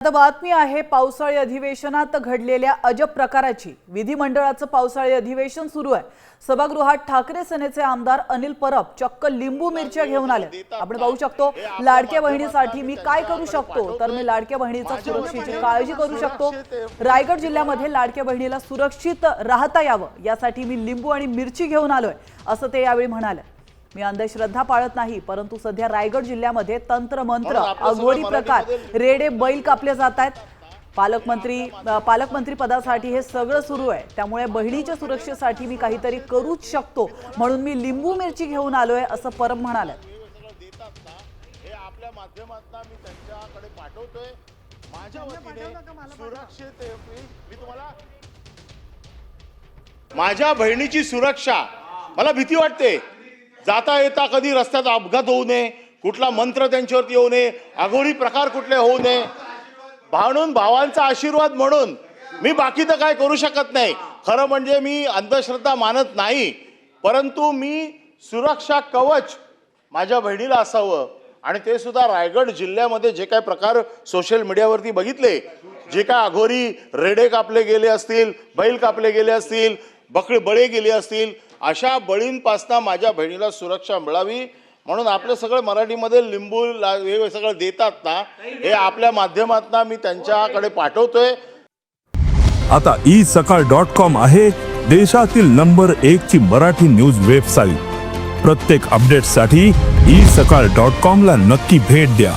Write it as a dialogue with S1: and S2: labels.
S1: आता बातमी आहे पावसाळी अधिवेशनात घडलेल्या अजब प्रकाराची। विधिमंडळाचं पावसाळी अधिवेशन सुरू आहे। सभागृहात ठाकरे सेनेचे आमदार अनिल परब चक्क लिंबू मिरच्या घेऊन आले। आपण पाहू शकतो, लाडक्या बहिणीसाठी मी काय करू शकतो, तर मी लाडक्या बहिणीच्या सुरक्षेची काळजी करू शकतो। रायगड जिल्ह्यामध्ये लाडक्या बहिणीला सुरक्षित राहता यावं यासाठी मी लिंबू आणि मिरची घेऊन आलोय, असं ते यावेळी म्हणाले। मी अंधश्रद्धा पाळत नाही, परंतु सध्या रायगड जिल्ह्यामध्ये तंत्र मंत्र अघोरी प्रकार रेडे बैल कापले जात आहेत। पालकमंत्री पदासाठी हे सगळं सुरू आहे, त्यामुळे बहिणीच्या सुरक्षेसाठी मी काहीतरी करूच शकतो, म्हणून मी लिंबू मिरची घेऊन आलोय, असं परब म्हणाले।
S2: हे आपल्या माध्यमातून मी त्यांच्याकडे पाठवतोय। माझ्या वतीने सुरक्षित मी तुम्हाला माझ्या बहिणीची सुरक्षा, मला भीती वाटते जाता येता कधी रस्त्यात अपघात होऊ नये, कुठला मंत्र त्यांच्यावरती येऊ नये, अघोरी प्रकार कुठले होऊ नये, म्हणून भावांचा आशीर्वाद म्हणून मी बाकी तर काय करू शकत नाही। खरं म्हणजे मी अंधश्रद्धा मानत नाही, परंतु मी सुरक्षा कवच माझ्या बहिणीला असावं। आणि ते सुद्धा रायगड जिल्ह्यामध्ये जे काय प्रकार सोशल मीडियावरती बघितले, जे काय अघोरी रेडे कापले गेले असतील, बैल कापले गेले असतील, बळी गेले असतील, अशा बळींपासून माझ्या बहिणीला सुरक्षा मिळावी म्हणून आपलं सगळं मराठीमध्ये लिंबू हे सगळं देतात ना, हे आपल्या माध्यमातून मी त्यांच्याकडे पाठवतोय।
S3: आता isakal.com आहे देशातील नंबर 1 ची मराठी न्यूज वेबसाईट। प्रत्येक अपडेटसाठी isakal.com ला नक्की भेट द्या।